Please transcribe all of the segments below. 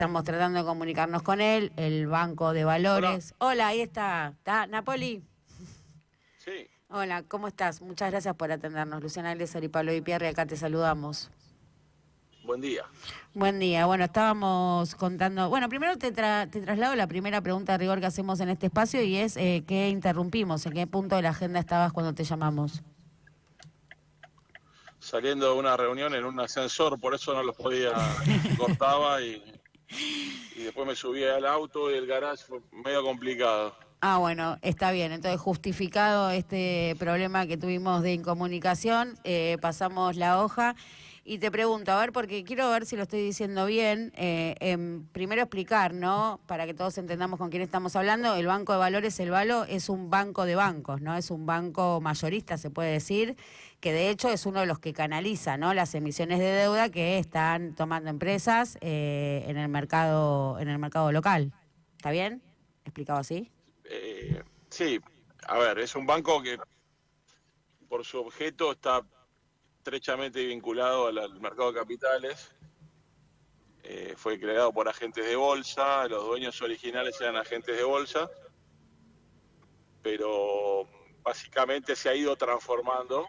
Estamos tratando de comunicarnos con él, el Banco de Hola, Valores. Hola, ahí está. ¿Está Napoli? sí, Hola, ¿cómo estás? Muchas gracias por atendernos. Luciana Glesser y Pablo Di Pierre, acá te saludamos. buen día. Buen día. Bueno, estábamos contando... Bueno, primero te traslado la primera pregunta de rigor que hacemos en este espacio y es ¿qué interrumpimos? ¿En qué punto de la agenda estabas cuando te llamamos? Saliendo de una reunión en un ascensor, por eso no los podía, se cortaba y después me subí al auto y el garage fue medio complicado. Ah, bueno, está bien. Entonces, justificado este problema que tuvimos de incomunicación, pasamos la hoja y te pregunto, a ver, porque quiero ver si lo estoy diciendo bien. Primero explicar, ¿no? Para que todos entendamos con quién estamos hablando. El Banco de Valores, el Valo, es un banco de bancos, ¿no? Es un banco mayorista, se puede decir, que de hecho es uno de los que canaliza, ¿no? Las emisiones de deuda que están tomando empresas en el mercado local. ¿Está bien? ¿Explicado así? Sí, a ver, es un banco que por su objeto está estrechamente vinculado al mercado de capitales. Fue creado por agentes de bolsa, los dueños originales eran agentes de bolsa, pero básicamente se ha ido transformando,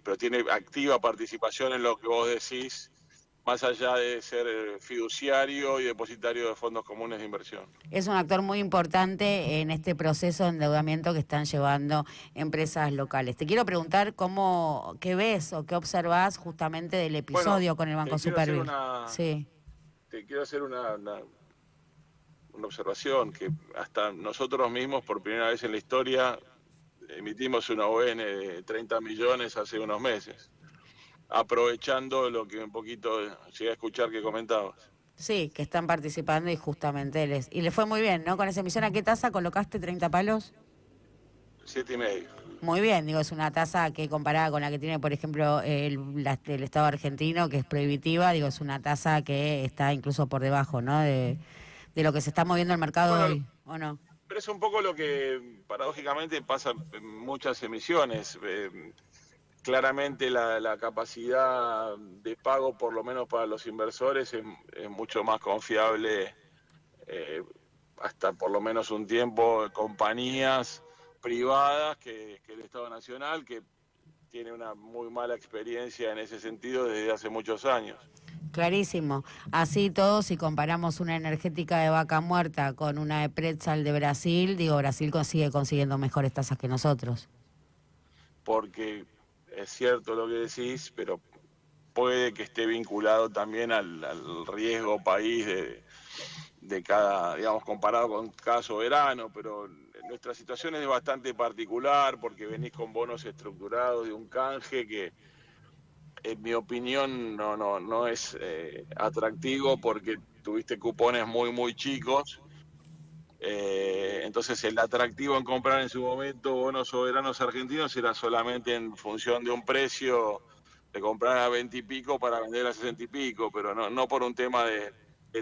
pero tiene activa participación en lo que vos decís, más allá de ser fiduciario y depositario de fondos comunes de inversión. Es un actor muy importante en este proceso de endeudamiento que están llevando empresas locales. Te quiero preguntar qué ves o qué observás justamente del Bueno, episodio con el Banco te quiero hacer Superville. una, Sí, te quiero hacer una observación que hasta nosotros mismos por primera vez en la historia emitimos una ON de 30 millones hace unos meses, aprovechando lo que un poquito llegué a escuchar que comentabas. sí, que están participando y justamente y les fue muy bien, ¿no? Con esa emisión, ¿a qué tasa colocaste 30 palos? 7,5. Muy bien, digo, es una tasa que comparada con la que tiene, por ejemplo, el Estado argentino, que es prohibitiva, digo, es una tasa que está incluso por debajo, ¿no? De lo que se está moviendo el mercado Bueno, hoy, ¿o no? pero es un poco lo que paradójicamente pasa en muchas emisiones. Claramente la capacidad de pago, por lo menos para los inversores, es mucho más confiable, eh, hasta por lo menos un tiempo, compañías privadas que el Estado Nacional, que tiene una muy mala experiencia en ese sentido desde hace muchos años. Clarísimo. Así todo, si comparamos una energética de Vaca Muerta con una de Pretzal de Brasil, digo, Brasil sigue consiguiendo mejores tasas que nosotros. Porque es cierto lo que decís, pero puede que esté vinculado también al riesgo país de cada, digamos, comparado con cada soberano, pero nuestra situación es bastante particular porque venís con bonos estructurados de un canje que, en mi opinión, no es atractivo porque tuviste cupones muy chicos. Entonces el atractivo en comprar en su momento bonos soberanos argentinos era solamente en función de un precio de comprar a 20 y pico para vender a 60 y pico, pero no por un tema de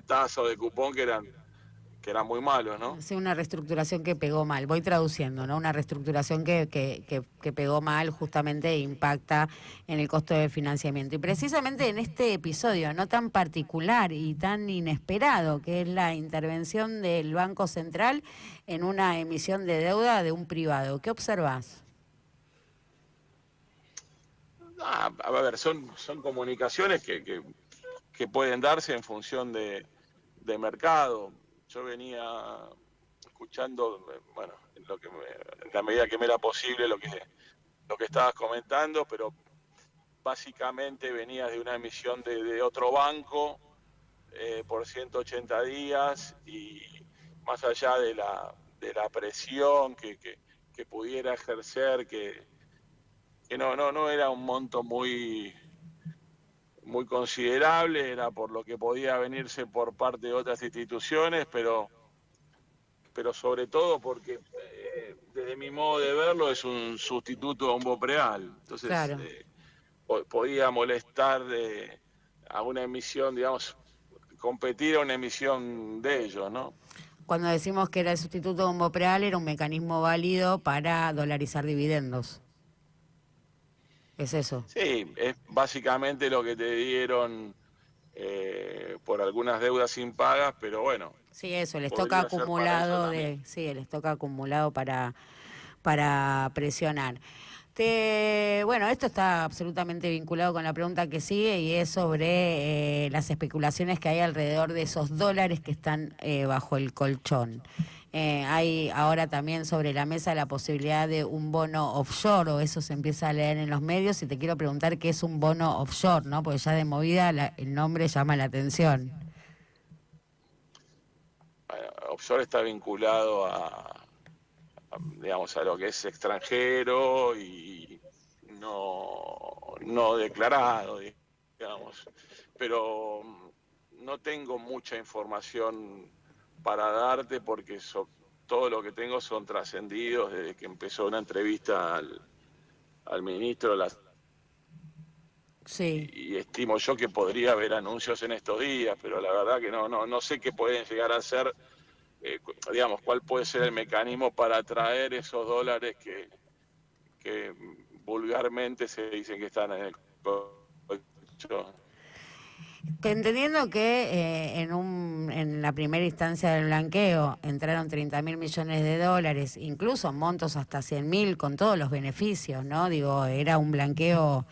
tasa o de cupón que eran muy malos, ¿no? Sí, una reestructuración que pegó mal. Voy traduciendo, ¿no? Una reestructuración que pegó mal justamente e impacta en el costo de financiamiento. Y precisamente en este episodio, no tan particular y tan inesperado, que es la intervención del Banco Central en una emisión de deuda de un privado. ¿Qué observás? A ver, son comunicaciones que pueden darse en función de mercado. Yo venía escuchando, bueno, en la medida que me era posible lo que estabas comentando, pero básicamente venía de una emisión de otro banco, por 180 días y más allá de la presión que pudiera ejercer, que no era un monto muy considerable, era por lo que podía venirse por parte de otras instituciones, pero sobre todo porque, desde mi modo de verlo, es un sustituto a un BOPREAL. Entonces, Claro. podía molestar a una emisión, digamos, competir a una emisión de ellos, ¿no? Cuando decimos que era el sustituto de un BOPREAL, era un mecanismo válido para dolarizar dividendos. Es eso. Sí, es básicamente lo que te dieron por algunas deudas impagas, pero bueno, Sí, eso, les toca podría ser para eso acumulado también. sí, les toca acumulado para presionar. Bueno, esto está absolutamente vinculado con la pregunta que sigue y es sobre las especulaciones que hay alrededor de esos dólares que están bajo el colchón. Hay ahora también sobre la mesa la posibilidad de un bono offshore, o eso se empieza a leer en los medios, y te quiero preguntar qué es un bono offshore, ¿no? Porque ya de movida el nombre llama la atención. Bueno, offshore está vinculado digamos, a lo que es extranjero y no declarado, digamos. Pero no tengo mucha información para darte porque todo lo que tengo son trascendidos desde que empezó una entrevista al ministro de las Sí. y estimo yo que podría haber anuncios en estos días, pero la verdad que no sé qué pueden llegar a ser, digamos, cuál puede ser el mecanismo para atraer esos dólares que vulgarmente se dicen que están en el colchón. Entendiendo que en la primera instancia del blanqueo entraron 30.000 millones de dólares, incluso montos hasta 100.000 con todos los beneficios, ¿no? Digo, era un blanqueo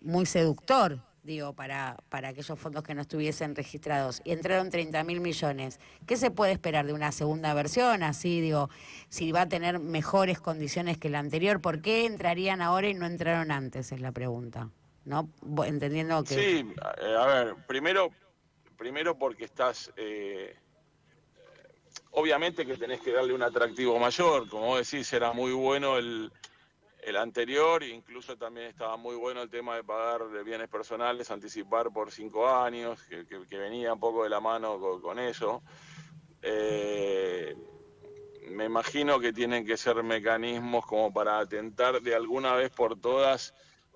muy seductor, digo, para aquellos fondos que no estuviesen registrados. Y entraron 30.000 millones. ¿Qué se puede esperar de una segunda versión? Así, digo, si va a tener mejores condiciones que la anterior, ¿por qué entrarían ahora y no entraron antes? Es la pregunta. ¿No? Entendiendo que... Sí, a ver, primero porque obviamente que tenés que darle un atractivo mayor, como vos decís, era muy bueno el anterior, incluso también estaba muy bueno el tema de pagar de bienes personales, anticipar por 5 años, que venía un poco de la mano con eso. Me imagino que tienen que ser mecanismos como para atentar de alguna vez por todas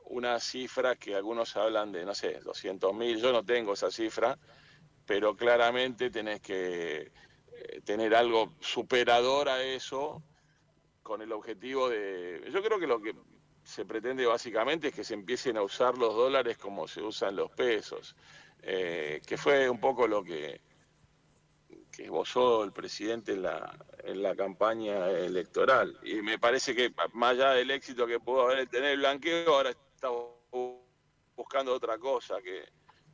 una cifra que algunos hablan de, no sé, 200.000, yo no tengo esa cifra, pero claramente tenés que tener algo superador a eso con el objetivo de... Yo creo que lo que se pretende básicamente es que se empiecen a usar los dólares como se usan los pesos, que fue un poco lo que esbozó el presidente en la campaña electoral. Y me parece que más allá del éxito que pudo haber tener el blanqueo, ahora está buscando otra cosa, que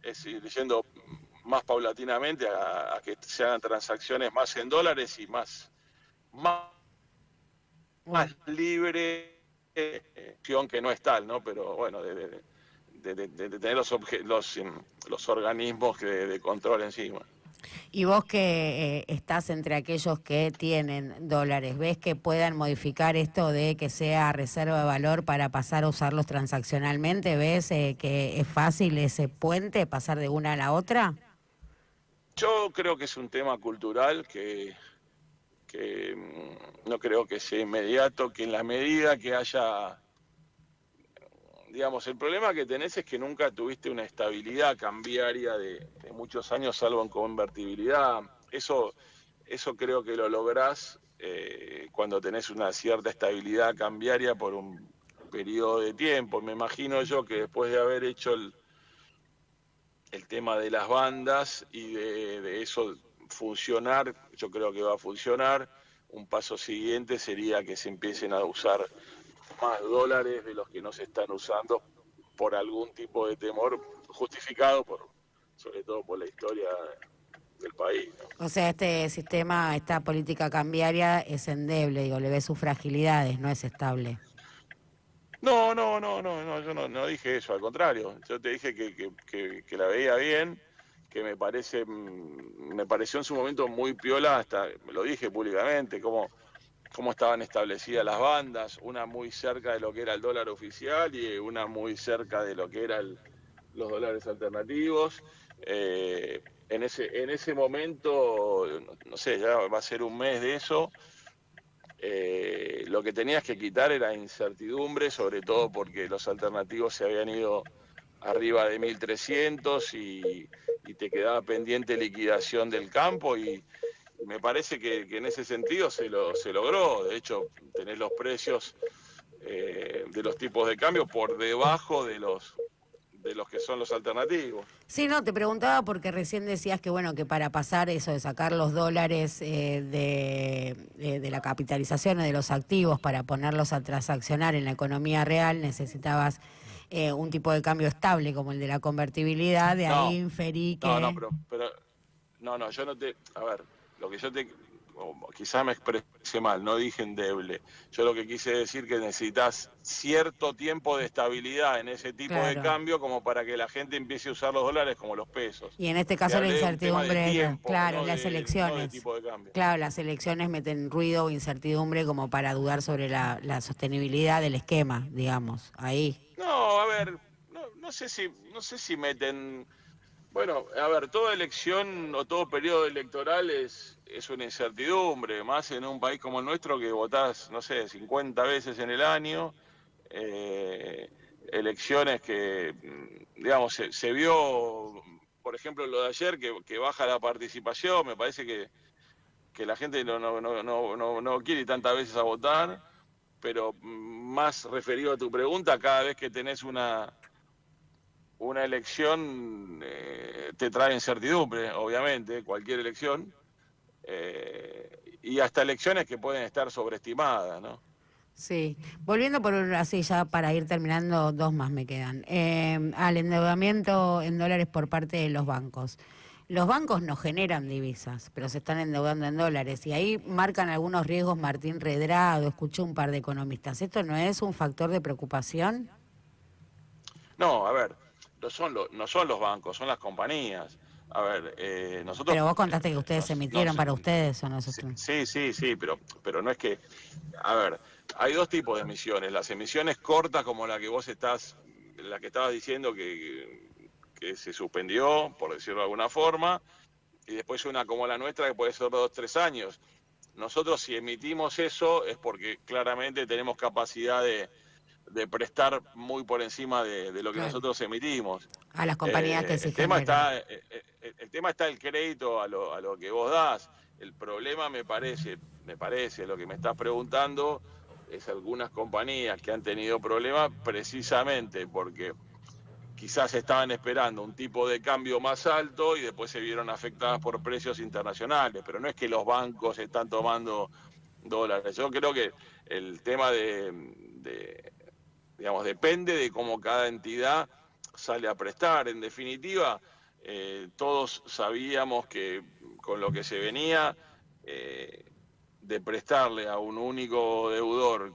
es ir yendo más paulatinamente a que se hagan transacciones más en dólares y más Bueno. libre, que no es tal, ¿no? Pero bueno, de tener los organismos de control encima. Y vos que estás entre aquellos que tienen dólares, ¿ves que puedan modificar esto de que sea reserva de valor para pasar a usarlos transaccionalmente? ¿Ves que es fácil ese puente, pasar de una a la otra? Yo creo que es un tema cultural que no creo que sea inmediato, que en la medida que haya, digamos, el problema que tenés es que nunca tuviste una estabilidad cambiaria de muchos años, salvo en convertibilidad. Eso creo que lo lográs cuando tenés una cierta estabilidad cambiaria por un periodo de tiempo. Me imagino yo que después de haber hecho el tema de las bandas y de eso funcionar, yo creo que va a funcionar. Un paso siguiente sería que se empiecen a usar más dólares de los que no se están usando por algún tipo de temor justificado sobre todo por la historia del país, ¿no? O sea, este sistema, esta política cambiaria es endeble, digo, le ve sus fragilidades, no es estable. No, yo no dije eso, al contrario, yo te dije que la veía bien, que me pareció en su momento muy piola, hasta me lo dije públicamente, cómo estaban establecidas las bandas, una muy cerca de lo que era el dólar oficial y una muy cerca de lo que eran los dólares alternativos. En ese momento, no sé, ya va a ser un mes de eso. Lo que tenías que quitar era incertidumbre, sobre todo porque los alternativos se habían ido arriba de 1.300 y te quedaba pendiente liquidación del campo y me parece que en ese sentido se logró. De hecho, tenés los precios de los tipos de cambio por debajo de los que son los alternativos. Sí, no, te preguntaba porque recién decías que, bueno, que para pasar eso de sacar los dólares de la capitalización o de los activos para ponerlos a transaccionar en la economía real, necesitabas un tipo de cambio estable como el de la convertibilidad, de ahí No, inferí no, que... no, yo no te, a ver, lo que yo te, quizás me expresé mal, no dije endeble. Yo lo que quise decir que necesitas cierto tiempo de estabilidad en ese tipo de Claro. cambio como para que la gente empiece a usar los dólares como los pesos. Y en este Te caso la hablé de un tema de incertidumbre es, tiempo, claro, las no de elecciones. tipo de cambio. Claro, las elecciones meten ruido o incertidumbre como para dudar sobre la sostenibilidad del esquema, digamos, ahí. No, a ver, no sé si meten. Bueno, a ver, toda elección o todo periodo electoral es una incertidumbre, más en un país como el nuestro que votás, no sé, 50 veces en el año, eh, elecciones que, digamos, se vio, por ejemplo, lo de ayer, que baja la participación, me parece que la gente no quiere ir tantas veces a votar, pero más referido a tu pregunta, cada vez que tenés una elección te trae incertidumbre, obviamente, cualquier elección, y hasta elecciones que pueden estar sobreestimadas, ¿no? Sí, volviendo por así ya para ir terminando, dos más me quedan. Al endeudamiento en dólares por parte de los bancos. Los bancos no generan divisas, pero se están endeudando en dólares y ahí marcan algunos riesgos Martín Redrado, escuché un par de economistas. ¿Esto no es un factor de preocupación? No, a ver, no son los bancos, son las compañías. A ver, Pero vos contaste que ustedes se emitieron para ustedes o no sé. sí, pero no es que, a ver, hay dos tipos de emisiones, las emisiones cortas como la que estabas diciendo que se suspendió, por decirlo de alguna forma, y después una como la nuestra que puede ser de 2, 3 años. Nosotros si emitimos eso es porque claramente tenemos capacidad de prestar muy por encima de lo que Claro. nosotros emitimos. A las compañías que sí El tema generan. está, el tema está el crédito a lo que vos das. El problema me parece, lo que me estás preguntando, es algunas compañías que han tenido problemas precisamente porque quizás estaban esperando un tipo de cambio más alto y después se vieron afectadas por precios internacionales, pero no es que los bancos están tomando dólares. Yo creo que el tema digamos, depende de cómo cada entidad sale a prestar. En definitiva, todos sabíamos que con lo que se venía, de prestarle a un único deudor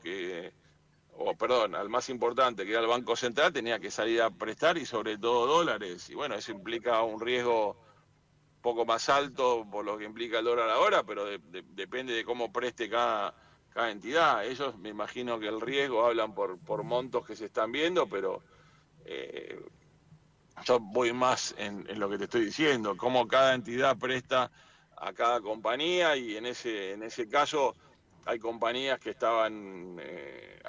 perdón, al más importante, que era el Banco Central, tenía que salir a prestar y sobre todo dólares. Y bueno, eso implica un riesgo un poco más alto por lo que implica el dólar ahora, pero depende de cómo preste cada entidad. Ellos me imagino que el riesgo hablan por montos que se están viendo, pero eh, yo voy más en lo que te estoy diciendo, cómo cada entidad presta a cada compañía y en ese caso hay compañías que estaban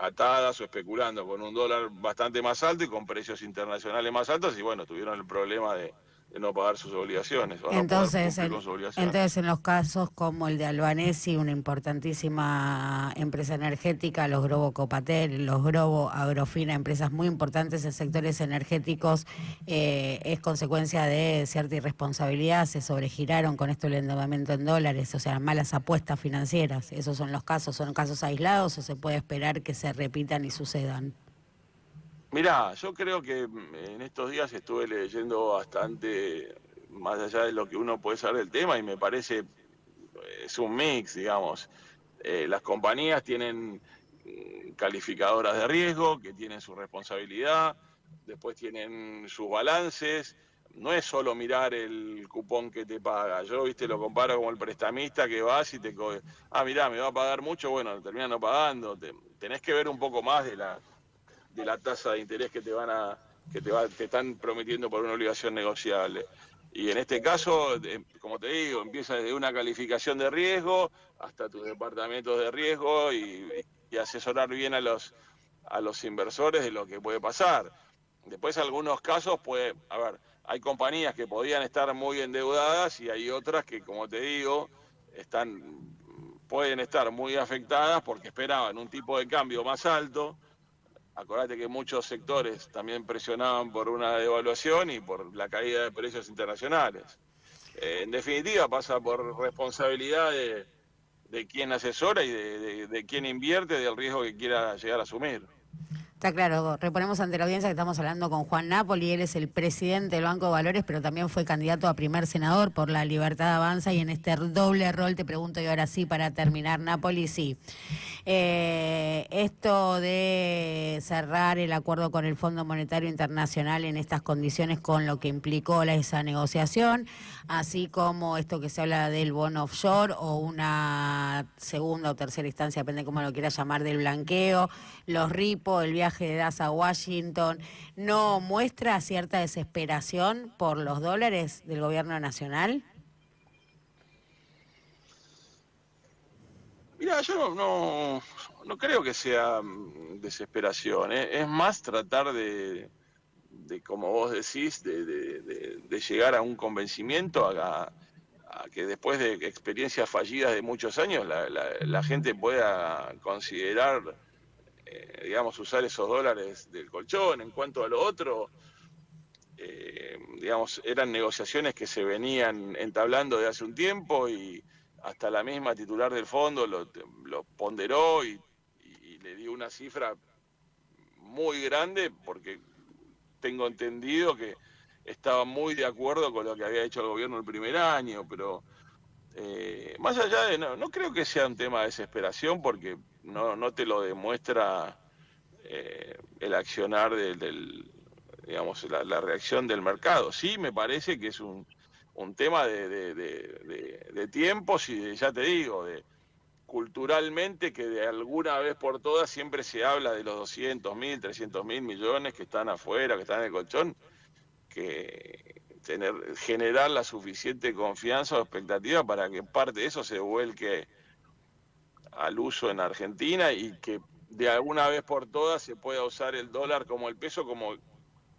atadas o especulando con un dólar bastante más alto y con precios internacionales más altos y bueno, tuvieron el problema de no pagar sus obligaciones o no poder Entonces, cumplir con sus obligaciones. entonces en los casos como el de Albanesi, una importantísima empresa energética, los Grobo Copatel, los Grobo Agrofina, empresas muy importantes en sectores energéticos, es consecuencia de cierta irresponsabilidad, se sobregiraron con esto el endeudamiento en dólares, o sea, malas apuestas financieras. ¿Esos son casos aislados o se puede esperar que se repitan y sucedan? Mirá, yo creo que en estos días estuve leyendo bastante, más allá de lo que uno puede saber del tema, y me parece, es un mix, digamos. Las compañías tienen calificadoras de riesgo, que tienen su responsabilidad, después tienen sus balances. No es solo mirar el cupón que te paga. Yo, viste, lo comparo como el prestamista que vas y mirá, me va a pagar mucho, bueno, termina no pagando. Tenés que ver un poco más de la tasa de interés que te están prometiendo por una obligación negociable. Y en este caso, como te digo, empieza desde una calificación de riesgo hasta tus departamentos de riesgo y asesorar bien a los inversores de lo que puede pasar. Después, algunos casos, hay compañías que podían estar muy endeudadas y hay otras que, como te digo, pueden estar muy afectadas porque esperaban un tipo de cambio más alto acordate que muchos sectores también presionaban por una devaluación y por la caída de precios internacionales. En definitiva pasa por responsabilidad de quien asesora y de quien invierte, del riesgo que quiera llegar a asumir. Está claro, reponemos ante la audiencia que estamos hablando con Juan Napoli, él es el presidente del Banco de Valores, pero también fue candidato a primer senador por La Libertad Avanza, y en este doble rol te pregunto, y ahora sí, para terminar, Napoli, sí. Esto de cerrar el acuerdo con el Fondo Monetario Internacional en estas condiciones, con lo que implicó esa negociación, así como esto que se habla del bono offshore o una segunda o tercera instancia, depende cómo lo quieras llamar, del blanqueo, los ripos, el viaje de Das a Washington, ¿no muestra cierta desesperación por los dólares del gobierno nacional? Mira, yo no creo que sea desesperación, es más tratar de, como vos decís, de llegar a un convencimiento, a que después de experiencias fallidas de muchos años la gente pueda considerar, digamos, usar esos dólares del colchón. En cuanto a lo otro, digamos, eran negociaciones que se venían entablando de hace un tiempo, y hasta la misma titular del fondo lo ponderó y le dio una cifra muy grande, porque tengo entendido que estaba muy de acuerdo con lo que había hecho el gobierno el primer año, pero más allá de, no creo que sea un tema de desesperación, porque no te lo demuestra el accionar digamos, la reacción del mercado. Sí, me parece que es un tema de tiempos y ya te digo, culturalmente, que de alguna vez por todas siempre se habla de los 200.000, 300.000 millones que están afuera, que están en el colchón, que generar la suficiente confianza o expectativa para que parte de eso se vuelque al uso en Argentina, y que de alguna vez por todas se pueda usar el dólar como el peso, como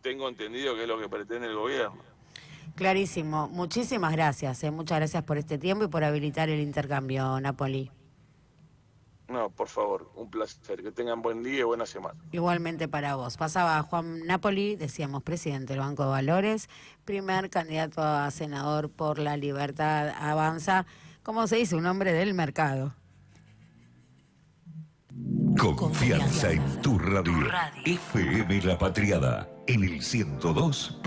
tengo entendido que es lo que pretende el gobierno. Clarísimo. Muchísimas gracias. Muchas gracias por este tiempo y por habilitar el intercambio, Napoli. No, por favor, un placer. Que tengan buen día y buena semana. Igualmente para vos. Pasaba Juan Napoli, decíamos, presidente del Banco de Valores, primer candidato a senador por La Libertad Avanza, como se dice, un hombre del mercado. Confianza en tu radio. FM La Patriada, en el 102.